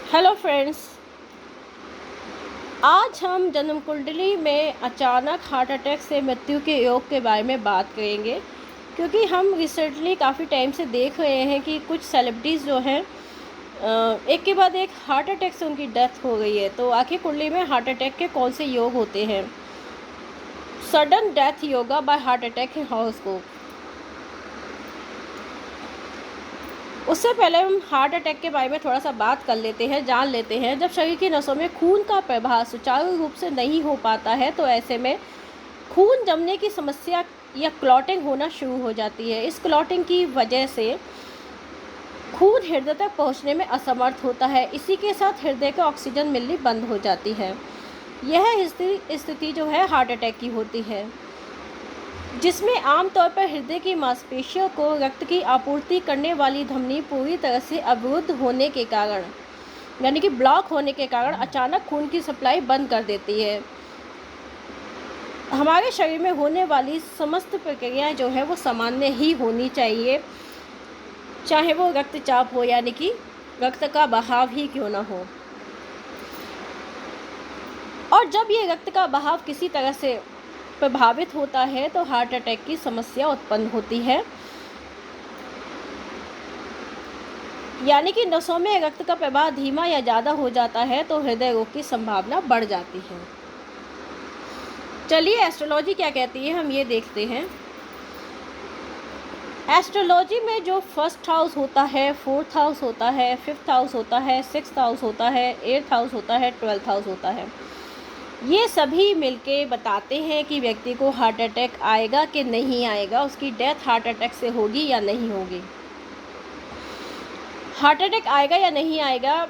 Hello friends. आज हम जन्म कुंडली में अचानक हार्ट अटैक से मृत्यु के योग के बारे में बात करेंगे, क्योंकि हम रिसेंटली काफ़ी टाइम से देख रहे हैं कि कुछ सेलिब्रिटीज़ जो हैं एक के बाद एक हार्ट अटैक से उनकी डेथ हो गई है। तो आखिर कुंडली में हार्ट अटैक के कौन से योग होते हैं? Sudden death yoga by heart attack in horoscope. उससे पहले हम हार्ट अटैक के बारे में थोड़ा सा बात कर लेते हैं, जान लेते हैं। जब शरीर की नसों में खून का प्रवाह सुचारू रूप से नहीं हो पाता है तो ऐसे में खून जमने की समस्या या क्लॉटिंग होना शुरू हो जाती है। इस क्लॉटिंग की वजह से खून हृदय तक पहुंचने में असमर्थ होता है। इसी के साथ हृदय को ऑक्सीजन मिलनी बंद हो जाती है। यह स्थिति जो है हार्ट अटैक की होती है, जिसमें आमतौर पर हृदय की मांसपेशियों को रक्त की आपूर्ति करने वाली धमनी पूरी तरह से अवरुद्ध होने के कारण, यानी कि ब्लॉक होने के कारण अचानक खून की सप्लाई बंद कर देती है। हमारे शरीर में होने वाली समस्त प्रक्रियाएं जो है वो सामान्य ही होनी चाहिए, चाहे वो रक्तचाप हो, यानी कि रक्त का बहाव ही क्यों ना हो। और जब ये रक्त का बहाव किसी तरह से प्रभावित होता है तो हार्ट अटैक की समस्या उत्पन्न होती है, यानी कि नसों में रक्त का प्रवाह धीमा या ज़्यादा हो जाता है तो हृदय रोग की संभावना बढ़ जाती है। चलिए एस्ट्रोलॉजी क्या कहती है हम ये देखते हैं। एस्ट्रोलॉजी में जो फर्स्ट हाउस होता है, फोर्थ हाउस होता है, फिफ्थ हाउस होता है, सिक्स्थ हाउस होता है, एट्थ हाउस होता है, 12th हाउस होता है, ये सभी मिलके बताते हैं कि व्यक्ति को हार्ट अटैक आएगा कि नहीं आएगा, उसकी डेथ हार्ट अटैक से होगी या नहीं होगी। हार्ट अटैक आएगा या नहीं आएगा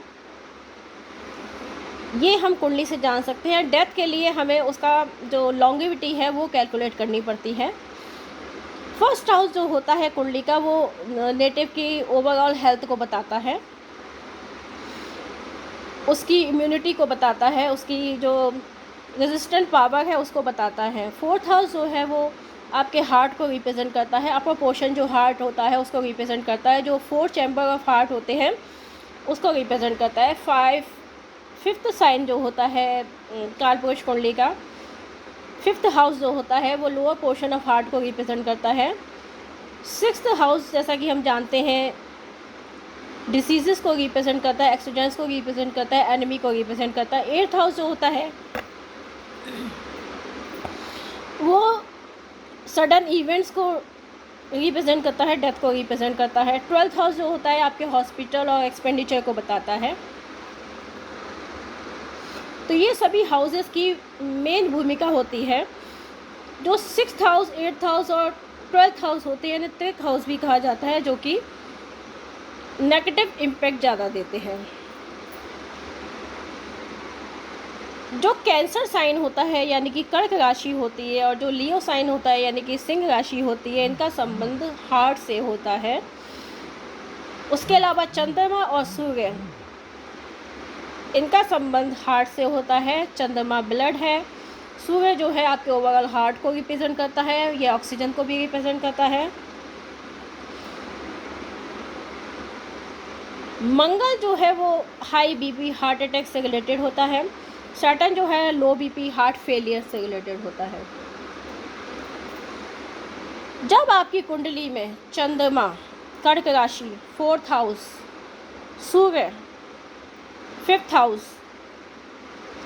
ये हम कुंडली से जान सकते हैं। डेथ के लिए हमें उसका जो लॉन्गेविटी है वो कैलकुलेट करनी पड़ती है। फर्स्ट हाउस जो होता है कुंडली का वो नेटिव की ओवरऑल हेल्थ को बताता है, उसकी इम्यूनिटी को बताता है, उसकी जो रेजिस्टेंट पावर है उसको बताता है। फोर्थ हाउस जो है वो आपके हार्ट को रिप्रेजेंट करता है। अपर पोर्शन जो हार्ट होता है उसको रिप्रेजेंट करता है। जो 4 चैम्बर ऑफ हार्ट होते हैं उसको रिप्रेजेंट करता है। फिफ्थ साइन जो होता है कालपुरुष कुंडली का, फिफ्थ हाउस जो होता है वो लोअर पोर्शन ऑफ हार्ट को रिप्रेजेंट करता है। सिक्स्थ हाउस जैसा कि हम जानते हैं डिसीज़ेस को रिप्रेजेंट करता है, एक्सीडेंट्स को रिप्रेजेंट करता है, एनिमी को रिप्रेजेंट करता है। एट्थ हाउस जो होता है वो सडन इवेंट्स को रिप्रेजेंट करता है, डेथ को रिप्रेजेंट करता है। 12th हाउस जो होता है आपके हॉस्पिटल और एक्सपेंडिचर को बताता है। तो ये सभी हाउसेस की मेन भूमिका होती है। जो 6th हाउस, 8th हाउस और 12th हाउस होते हैं, त्रिक हाउस भी कहा जाता है, जो कि नेगेटिव इम्पैक्ट ज़्यादा देते हैं। जो कैंसर साइन होता है यानी कि कर्क राशि होती है, और जो लियो साइन होता है यानी कि सिंह राशि होती है, इनका संबंध हार्ट से होता है। उसके अलावा चंद्रमा और सूर्य, इनका संबंध हार्ट से होता है। चंद्रमा ब्लड है, सूर्य जो है आपके ओवरऑल हार्ट को रिप्रेजेंट करता है, ये ऑक्सीजन को भी रिप्रेजेंट करता है। मंगल जो है वो हाई बीपी हार्ट अटैक से रिलेटेड होता है। सैटर्न जो है लो बीपी हार्ट फेलियर से रिलेटेड होता है। जब आपकी कुंडली में चंद्रमा कर्क राशि, फोर्थ हाउस, सूर्य फिफ्थ हाउस,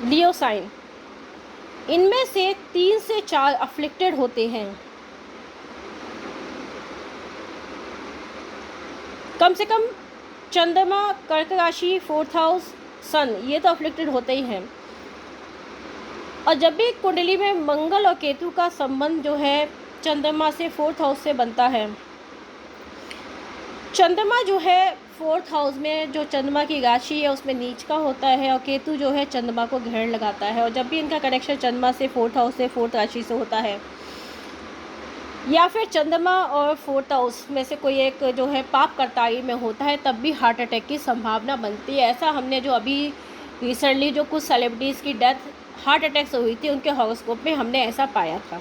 लियो साइन, इनमें से 3 से 4 अफ्लिक्टेड होते हैं, कम से कम चंद्रमा कर्क राशि, फोर्थ हाउस, सन, ये तो अफ्लिक्टेड होते ही हैं। और जब भी कुंडली में मंगल और केतु का संबंध जो है चंद्रमा से फोर्थ हाउस से बनता है, चंद्रमा जो है फोर्थ हाउस में जो चंद्रमा की राशि है उसमें नीच का होता है, और केतु जो है चंद्रमा को ग्रहण लगाता है। और जब भी इनका कनेक्शन चंद्रमा से फोर्थ हाउस से फोर्थ राशि से होता है, या फिर चंद्रमा और फोर्थ हाउस में से कोई एक जो है पाप करताई में होता है, तब भी हार्ट अटैक की संभावना बनती है। ऐसा हमने जो अभी रिसेंटली जो कुछ सेलिब्रिटीज़ की डेथ हार्ट अटैक से हुई थी, उनके हॉरोस्कोप में हमने ऐसा पाया था।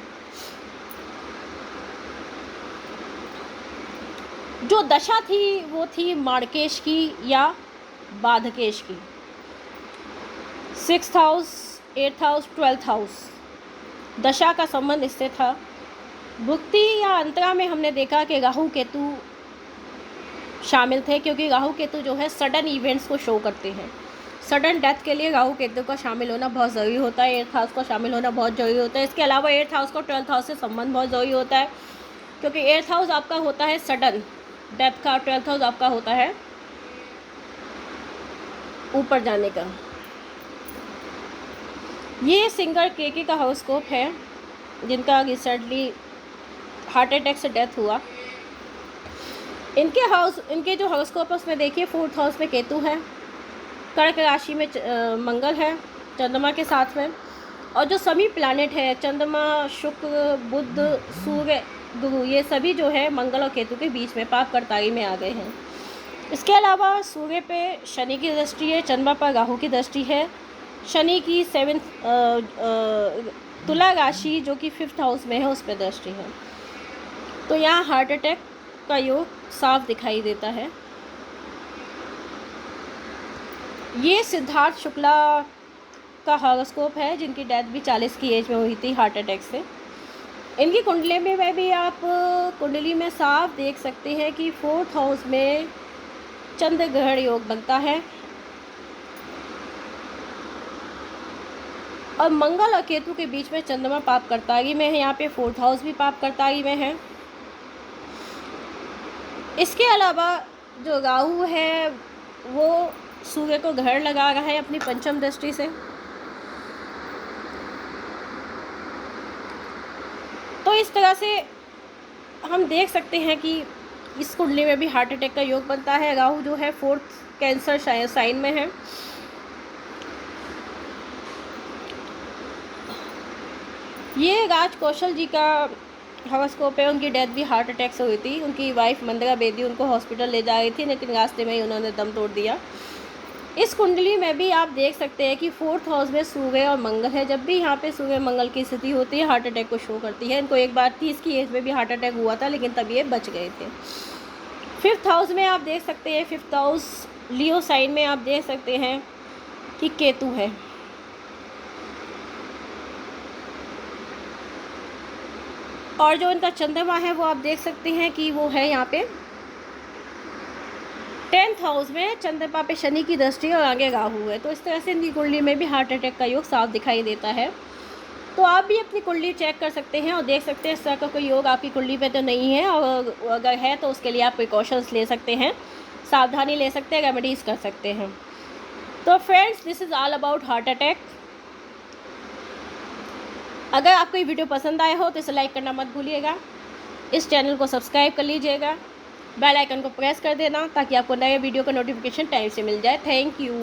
जो दशा थी वो थी मार्केश की या बाधकेश की। 6th house, 8th house, 12th house, दशा का संबंध इससे था। भुक्ति या अंतरा में हमने देखा कि राहु केतु शामिल थे, क्योंकि राहु केतु जो है सडन इवेंट्स को शो करते हैं। सडन डेथ के लिए राहु केतु का शामिल होना बहुत ज़रूरी होता है, 8th हाउस का शामिल होना बहुत ज़रूरी होता है। इसके अलावा 8th हाउस का 12th हाउस से संबंध बहुत ज़रूरी होता है, क्योंकि 8th हाउस आपका होता है सडन डेथ का, 12th हाउस आपका होता है ऊपर जाने का। ये सिंगर केके का हॉरोस्कोप है, जिनका रिसेंटली हार्ट अटैक से डेथ हुआ। इनके जो हॉरोस्कोप है उसमें देखिए 4th हाउस में केतु है, कर्क राशि में मंगल है चंद्रमा के साथ में, और जो सभी प्लैनेट है चंद्रमा, शुक्र, बुध, सूर्य, गुरु, ये सभी जो है मंगल और केतु के बीच में पाप कर्ताई में आ गए हैं। इसके अलावा सूर्य पे शनि की दृष्टि है, चंद्रमा पर राहु की दृष्टि है, शनि की 7th तुला राशि जो कि 5th हाउस में है उस पर दृष्टि है। तो यहाँ हार्ट अटैक का योग साफ दिखाई देता है। ये सिद्धार्थ शुक्ला का हॉरोस्कोप है, जिनकी डेथ भी 40 की एज में हुई थी हार्ट अटैक से। इनकी कुंडली में भी आप कुंडली में साफ देख सकते हैं कि 4th हाउस में चंद्र ग्रहण योग बनता है, और मंगल और केतु के बीच में चंद्रमा पाप कर्तागी में है। यहाँ पे 4th हाउस भी पाप कर्तागी में है। इसके अलावा जो राहु है वो सूर्य को ग्रहण लगा रहा है अपनी पंचम दृष्टि से। तो इस तरह से हम देख सकते हैं कि इस कुंडली में भी हार्ट अटैक का योग बनता है। राहु जो है 4th कैंसर साइन में है। ये राज कौशल जी का हॉरोस्कोप है, उनकी डेथ भी हार्ट अटैक से हुई थी। उनकी वाइफ मंदिरा बेदी उनको हॉस्पिटल ले जा रही थी, लेकिन रास्ते में ही उन्होंने दम तोड़ दिया। इस कुंडली में भी आप देख सकते हैं कि 4th हाउस में सूर्य और मंगल है। जब भी यहाँ पे सूर्य मंगल की स्थिति होती है हार्ट अटैक को शो करती है। इनको एक बार 30 की एज में भी हार्ट अटैक हुआ था, लेकिन तब ये बच गए थे। 5th हाउस में आप देख सकते हैं, 5th हाउस लियो साइन में आप देख सकते हैं कि केतु है। और जो इनका चंद्रमा है वो आप देख सकते हैं कि वो है यहाँ पे 10th हाउस में, चंद्रमा पे शनि की दृष्टि और आगे राहु है। तो इस तरह से इनकी कुंडली में भी हार्ट अटैक का योग साफ दिखाई देता है। तो आप भी अपनी कुंडली चेक कर सकते हैं और देख सकते हैं इस तरह का कोई योग आपकी कुंडली पे तो नहीं है, और अगर है तो उसके लिए आप प्रिकॉशंस ले सकते हैं, सावधानी ले सकते हैं, रेमेडीज़ कर सकते हैं। तो friends, this is all about heart attack. अगर आपको ये वीडियो पसंद आया हो तो इसे लाइक करना मत भूलिएगा। इस चैनल को सब्सक्राइब कर लीजिएगा, बेल आइकन को प्रेस कर देना ताकि आपको नए वीडियो का नोटिफिकेशन टाइम से मिल जाए। Thank you.